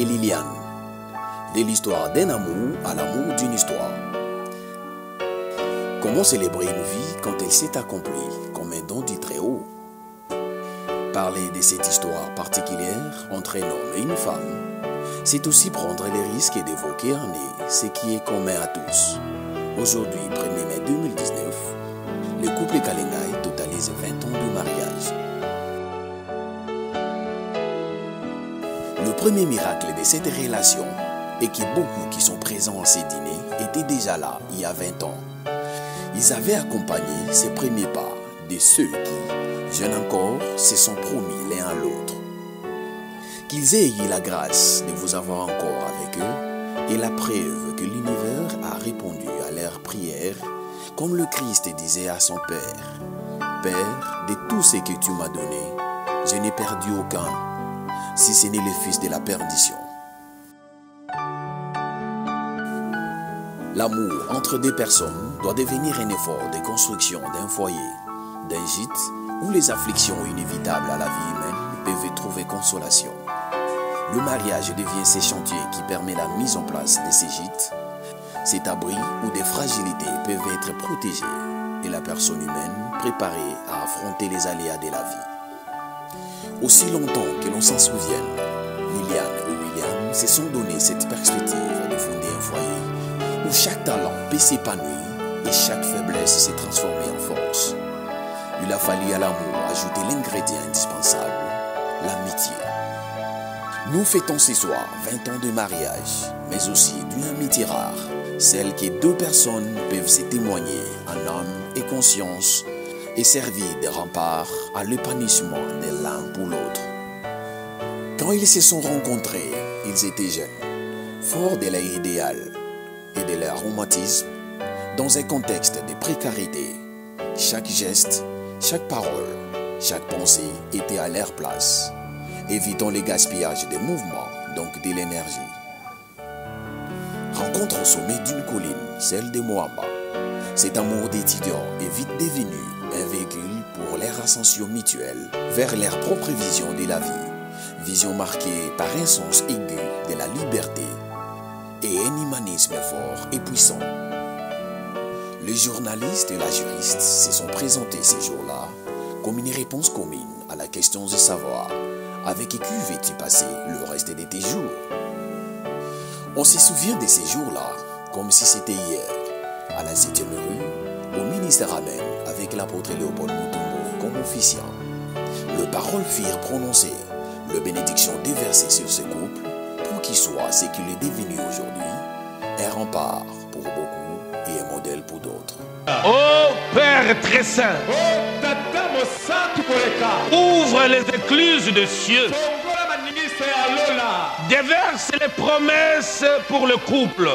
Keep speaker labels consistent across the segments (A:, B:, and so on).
A: et Liliane. De l'histoire d'un amour à l'amour d'une histoire. Comment célébrer une vie quand elle s'est accomplie comme un don du Très-Haut? Parler de cette histoire particulière entre un homme et une femme, c'est aussi prendre les risques et d'évoquer en eux ce qui est commun à tous. Aujourd'hui, 1er mai 2019, le couple Kalengai totalise 20 ans de mariage. Le premier miracle de cette relation est que beaucoup qui sont présents à ces dîners étaient déjà là il y a 20 ans. Ils avaient accompagné ces premiers pas de ceux qui, jeunes encore, se sont promis l'un à l'autre. Qu'ils aient eu la grâce de vous avoir encore avec eux est la preuve que l'univers a répondu à leurs prières comme le Christ disait à son Père. Père, de tout ce que tu m'as donné, je n'ai perdu aucun, si ce n'est le fils de la perdition. L'amour entre deux personnes doit devenir un effort de construction d'un foyer, d'un gîte où les afflictions inévitables à la vie humaine peuvent trouver consolation. Le mariage devient ce chantier qui permet la mise en place de ces gîtes, cet abri où des fragilités peuvent être protégées et la personne humaine préparée à affronter les aléas de la vie. Aussi longtemps que l'on s'en souvienne, Liliane et William se sont donné cette perspective de fonder un foyer où chaque talent peut s'épanouir et chaque faiblesse s'est transformée en force. Il a fallu à l'amour ajouter l'ingrédient indispensable, l'amitié. Nous fêtons ce soir 20 ans de mariage, mais aussi d'une amitié rare, celle que deux personnes peuvent se témoigner en âme et conscience et servir de rempart à l'épanouissement de l'un pour l'autre. Quand ils se sont rencontrés, ils étaient jeunes, forts de leur idéal et de leur romantisme, dans un contexte de précarité. Chaque geste, chaque parole, chaque pensée était à leur place. Évitons le gaspillage des mouvements, donc de l'énergie. Rencontre au sommet d'une colline, celle de Moamba. Cet amour d'étudiants est vite devenu un véhicule pour leur ascension mutuelle vers leur propre vision de la vie. Vision marquée par un sens aigu de la liberté et un humanisme fort et puissant. Les journalistes et la juriste se sont présentés ces jours-là comme une réponse commune à la question de savoir avec qui veux-tu passer le reste de tes jours? On se souvient de ces jours-là comme si c'était hier, à la 7e rue, au ministère Amen, avec l'apôtre Léopold Mutombo comme officiant. Les paroles furent prononcées, la bénédiction déversée sur ce couple pour qu'il soit ce qu'il est devenu aujourd'hui, un rempart pour beaucoup et un modèle pour d'autres.
B: Ô Père très saint, ouvre les écluses des cieux, déverse les promesses pour le couple,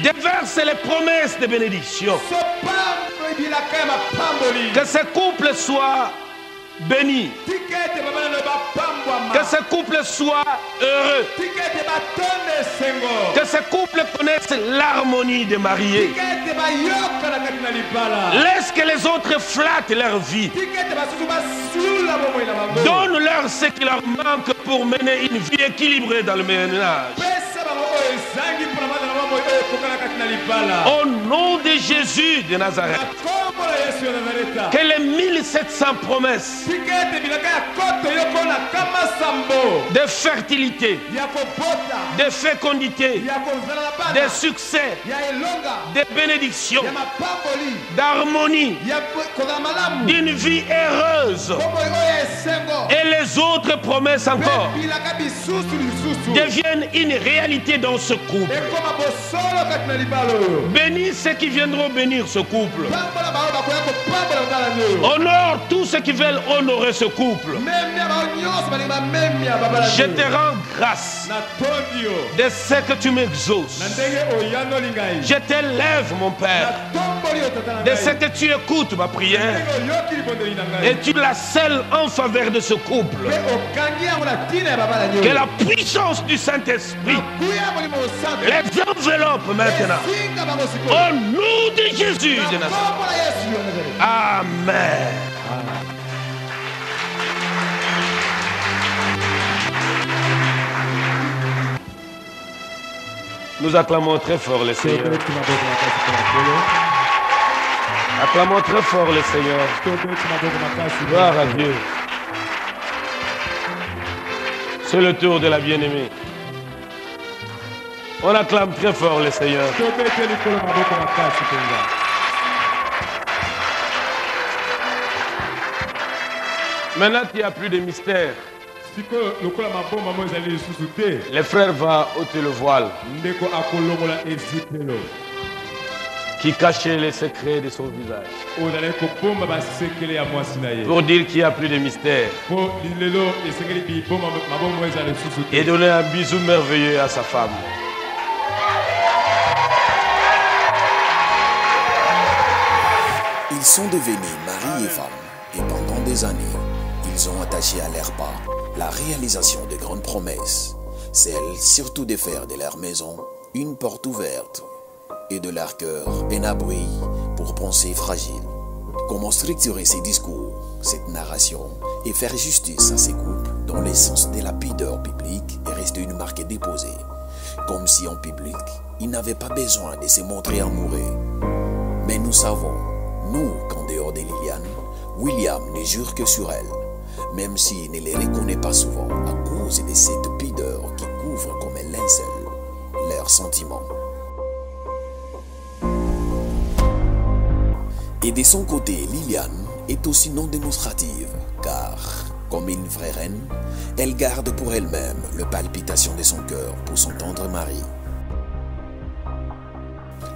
B: déverse les promesses de bénédiction, que ce couple soit béni, que ce couple soit heureux, que ce couple connaisse l'harmonie des mariés. Laisse que les autres flattent leur vie. Donne-leur ce qui leur manque pour mener une vie équilibrée dans le ménage. Au nom de Jésus de Nazareth, que les 1700 promesses de fertilité, de fécondité, de succès, de bénédiction, d'harmonie, d'une vie heureuse et les autres promesses encore deviennent une réalité dans ce couple. Bénis ceux qui viendront bénir ce couple. Honore tous ceux qui veulent honorer ce couple. Je te rends grâce de ce que tu m'exauces. Je t'élève, mon Père, de ce que tu écoutes ma prière et tu la scelles en faveur de ce couple. Que la puissance du Saint-Esprit les enveloppe maintenant. Au nom de Jésus de Nazareth. Amen. Nous acclamons très fort le Seigneur. Acclamons très fort le Seigneur. Gloire à Dieu. C'est le tour de la bien-aimée. On acclame très fort le Seigneur. Maintenant qu'il n'y a plus de mystère, les frères vont ôter le voile qui cachait les secrets de son visage. Pour dire qu'il n'y a plus de mystère. Et donner un bisou merveilleux à sa femme.
A: Ils sont devenus mari et femme, et pendant des années, ils ont attaché à leur pas la réalisation de grandes promesses, celle surtout de faire de leur maison une porte ouverte et de leur cœur un abri pour pensées fragiles. Comment structurer ces discours, cette narration et faire justice à ces couples dont l'essence de la pudeur publique est restée une marque déposée, comme si en public, ils n'avaient pas besoin de se montrer amoureux. Mais nous savons, nous, qu'en dehors de Liliane, William ne jure que sur elle, même s'il ne les reconnaît pas souvent à cause de cette pudeur qui couvre comme un linceul leurs sentiments. Et de son côté, Liliane est aussi non démonstrative, car, comme une vraie reine, elle garde pour elle-même le palpitation de son cœur pour son tendre mari.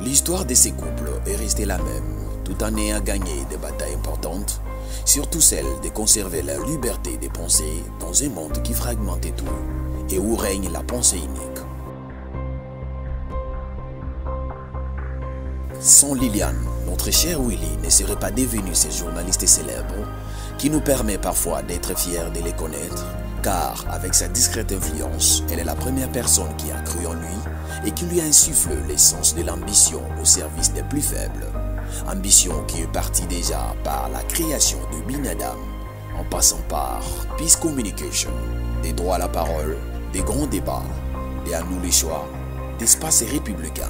A: L'histoire de ces couples est restée la même, tout en ayant gagné des batailles importantes, surtout celle de conserver la liberté de penser dans un monde qui fragmentait tout et où règne la pensée unique. Sans Liliane, notre cher Willy ne serait pas devenu ce journaliste célèbre qui nous permet parfois d'être fiers de les connaître, car avec sa discrète influence, elle est la première personne qui a cru en lui et qui lui a insufflé l'essence de l'ambition au service des plus faibles. Ambition qui est partie déjà par la création de Binadam, en passant par Peace Communication, des droits à la parole, des grands débats, des à nous les choix, d'espaces républicains,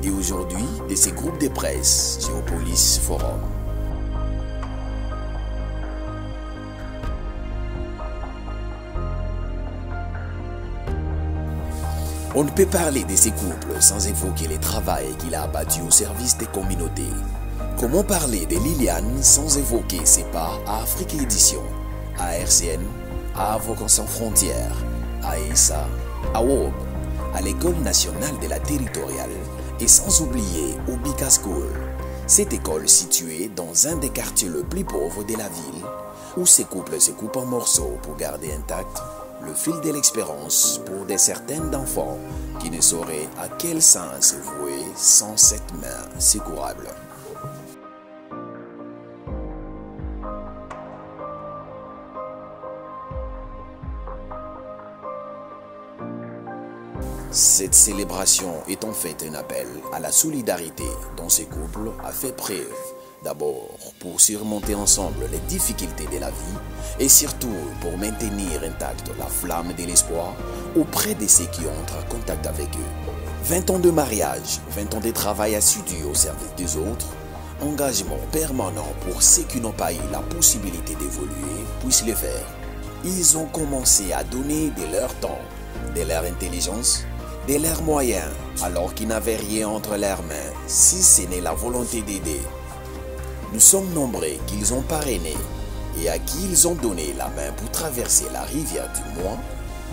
A: et aujourd'hui de ces groupes de presse, Géopolis Forum. On ne peut parler de ces couples sans évoquer les travails qu'il a abattus au service des communautés. Comment parler de Liliane sans évoquer ses pas à Afrique Édition, à RCN, à Avocats sans frontières, à ESA, à WOB, à l'École nationale de la territoriale et sans oublier Obika School, cette école située dans un des quartiers les plus pauvres de la ville, où ces couples se coupent en morceaux pour garder intact le fil de l'expérience pour des certaines d'enfants qui ne sauraient à quel sens se vouer sans cette main secourable. Cette célébration est en fait un appel à la solidarité dont ce couple a fait preuve, d'abord pour surmonter ensemble les difficultés de la vie et surtout pour maintenir intacte la flamme de l'espoir auprès de ceux qui entrent en contact avec eux. 20 ans de mariage, 20 ans de travail assidu au service des autres, engagement permanent pour ceux qui n'ont pas eu la possibilité d'évoluer puissent le faire. Ils ont commencé à donner de leur temps, de leur intelligence, de leurs moyens, alors qu'ils n'avaient rien entre leurs mains, si ce n'est la volonté d'aider. Nous sommes nombreux qu'ils ont parrainés et à qui ils ont donné la main pour traverser la rivière du Moi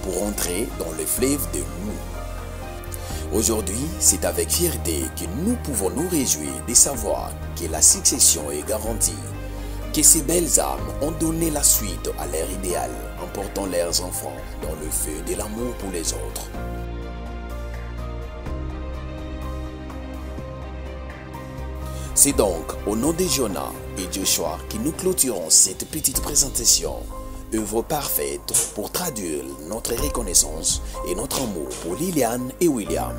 A: pour entrer dans le fleuve de nous. Aujourd'hui, c'est avec fierté que nous pouvons nous réjouir de savoir que la succession est garantie, que ces belles âmes ont donné la suite à leur idéal en portant leurs enfants dans le feu de l'amour pour les autres. C'est donc au nom de Jonah et Joshua que nous clôturons cette petite présentation, œuvre parfaite pour traduire notre reconnaissance et notre amour pour Liliane et William.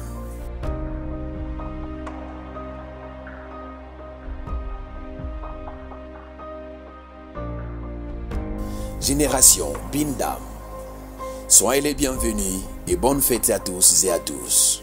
A: Génération Bindam. Soyez les bienvenus et bonne fête à tous et à tous.